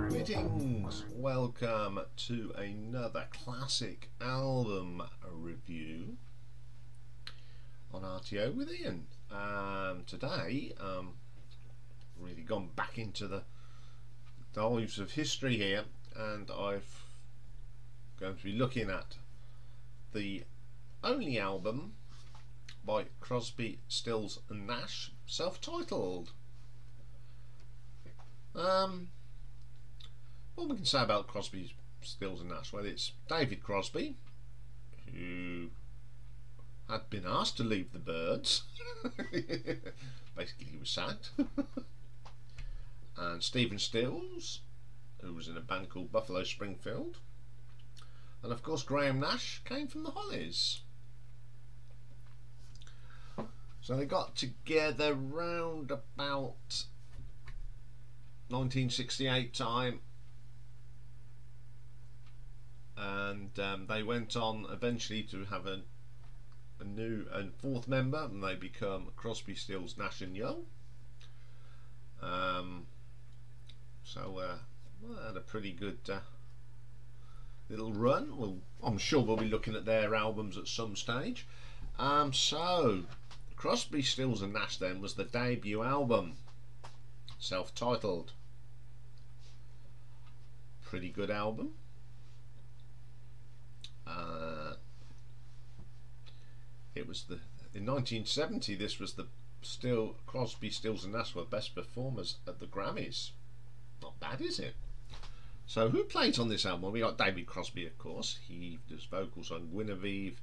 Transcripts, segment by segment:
Greetings, welcome to another classic album review on R.T.O with Iain. Today, really gone back into the dives of history here, and I've going to be looking at the only album by Crosby, Stills and Nash, self-titled. What we can say about Crosby, Stills and Nash? Well, it's David Crosby, who had been asked to leave the Byrds. Basically, he was sacked. And Stephen Stills, who was in a band called Buffalo Springfield. And of course, Graham Nash came from the Hollies. So they got together round about 1968 time. And they went on eventually to have a new and fourth member, and they become Crosby, Stills, Nash and Young. Well, they had a pretty good little run. Well, I'm sure we'll be looking at their albums at some stage. So Crosby, Stills and Nash then was the debut album, self-titled. Pretty good album. It was in 1970. This was the Crosby, Stills and Nash were best performers at the Grammys. Not bad, is it? So who plays on this album? We got David Crosby, of course. He does vocals on Guinnevere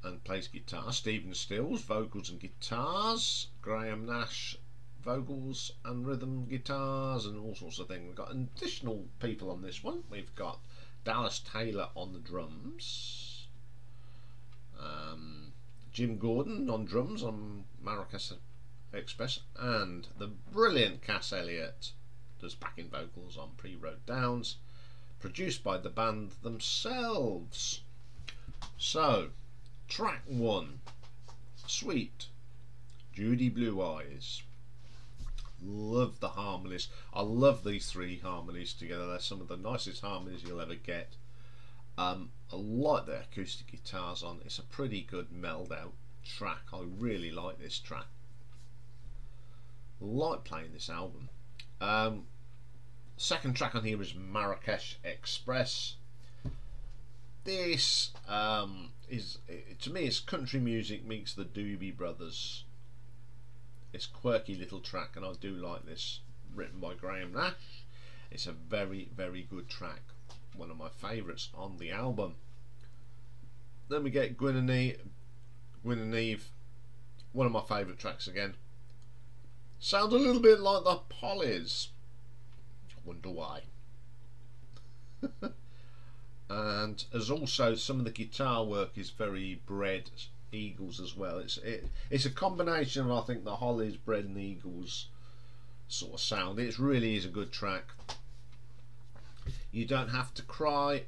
and plays guitar. Stephen Stills, vocals and guitars. Graham Nash, vocals and rhythm guitars and all sorts of things. We've got additional people on this one. We've got Dallas Taylor on the drums, Jim Gordon on drums on Marrakesh Express, and the brilliant Cass Elliot does backing vocals on Pre-Road Downs, produced by the band themselves. So, track 1, Sweet, Judy Blue Eyes. Love the harmonies. I love these three harmonies together. They're some of the nicest harmonies you'll ever get. I like the acoustic guitars on. It's a pretty good melled out track. I really like this track. I like playing this album. Second track on here is Marrakesh Express. This is, to me, it's country music meets the Doobie Brothers. It's a quirky little track, and I do like this. Written by Graham Nash. It's a very, very good track. One of my favourites on the album. Then we get Guinnevere, one of my favourite tracks again. Sounds a little bit like the Pollies. I wonder why. And as also some of the guitar work is very Bread Eagles as well. It's a combination of, I think, the Hollies, Bread and Eagles sort of sound. It really is a good track. You Don't Have to Cry.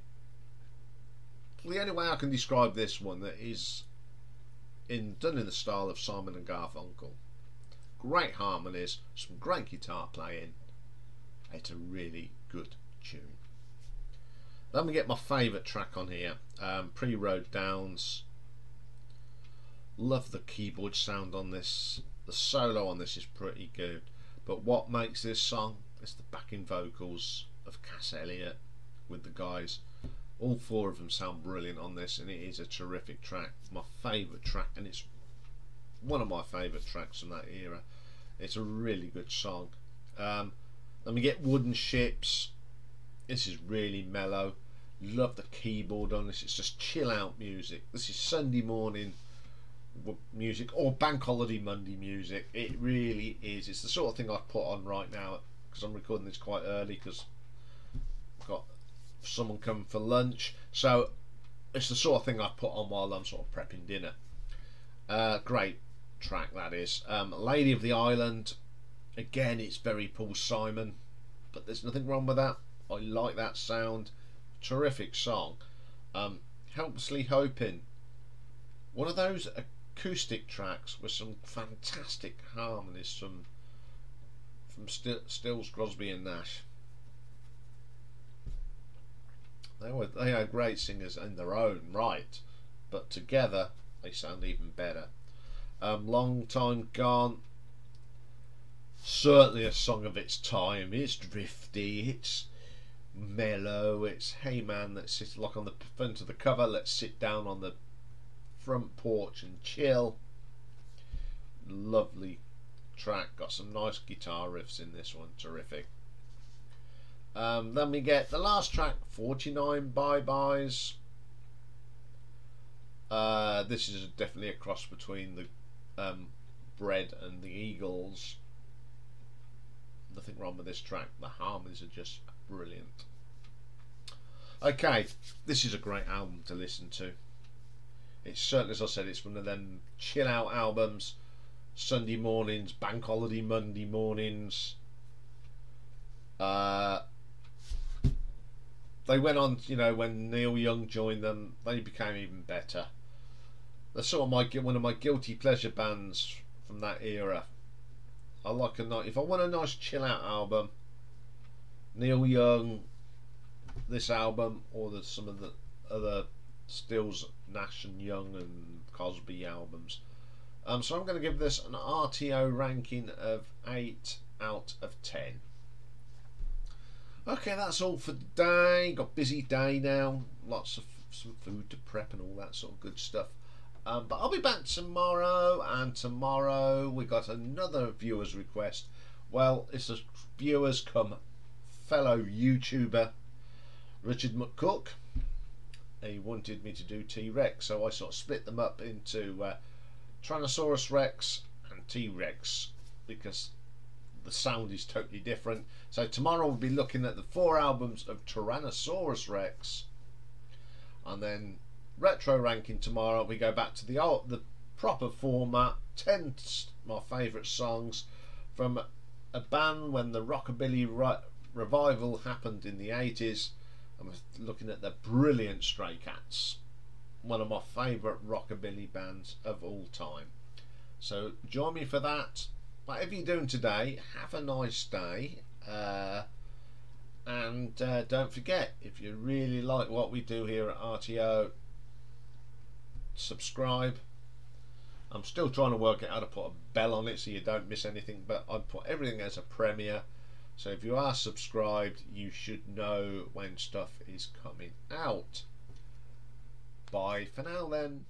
The only way I can describe this one, that is done in the style of Simon and Garfunkel. Great harmonies, some great guitar playing. It's a really good tune. Then we get my favourite track on here, Pre-Road Downs. Love the keyboard sound on this. The solo on this is pretty good. But what makes this song is the backing vocals of Cass Elliot with the guys. All four of them sound brilliant on this, and it is a terrific track. My favourite track, and it's one of my favourite tracks from that era. It's a really good song. Then we get Wooden Ships. This is really mellow. Love the keyboard on this. It's just chill out music. This is Sunday morning music or bank holiday Monday music. It really is. It's the sort of thing I put on right now, because I'm recording this quite early because I've got someone coming for lunch. So it's the sort of thing I put on while I'm sort of prepping dinner. Great track that is. Lady of the Island, again, it's very Paul Simon, but there's nothing wrong with that. I like that sound. Terrific song. Helplessly Hoping, one of those acoustic tracks with some fantastic harmonies from Stills, Crosby and Nash. They are great singers in their own right, but together they sound even better. Long Time Gone, certainly a song of its time. It's drifty, it's mellow, it's hey man, let's sit like on the front of the cover, let's sit down on the front porch and chill. Lovely track, got some nice guitar riffs in this one, terrific. Then we get the last track, 49 Bye-Byes. This is definitely a cross between the Bread and the Eagles. Nothing wrong with this track, the harmonies are just brilliant. Okay, this is a great album to listen to. It's certainly, as I said, it's one of them chill out albums. Sunday mornings, bank holiday Monday mornings. They went on, you know, when Neil Young joined them, they became even better. They're sort of one of my guilty pleasure bands from that era. I like if I want a nice chill out album, Neil Young, this album, or some of the other Stills, Nash and Young and Crosby albums. So I'm going to give this an R.T.O ranking of 8 out of 10. Okay, that's all for today. Got a busy day now. Lots of some food to prep and all that sort of good stuff. But I'll be back tomorrow, and tomorrow we got another viewer's request. Well, it's a viewers come fellow YouTuber Richard McCook. He wanted me to do T-Rex, so I sort of split them up into Tyrannosaurus Rex and T-Rex because the sound is totally different. So tomorrow we'll be looking at the 4 albums of Tyrannosaurus Rex, and then retro ranking tomorrow. We go back to the proper format. 10 my favourite songs from a band when the rockabilly revival happened in the 80s. I was looking at the brilliant Stray Cats, one of my favourite rockabilly bands of all time. So join me for that. Whatever you're doing today, have a nice day, and don't forget, if you really like what we do here at R.T.O, subscribe. I'm still trying to work out how to put a bell on it so you don't miss anything, but I put everything as a premiere, so if you are subscribed you should know when stuff is coming out. Bye for now then.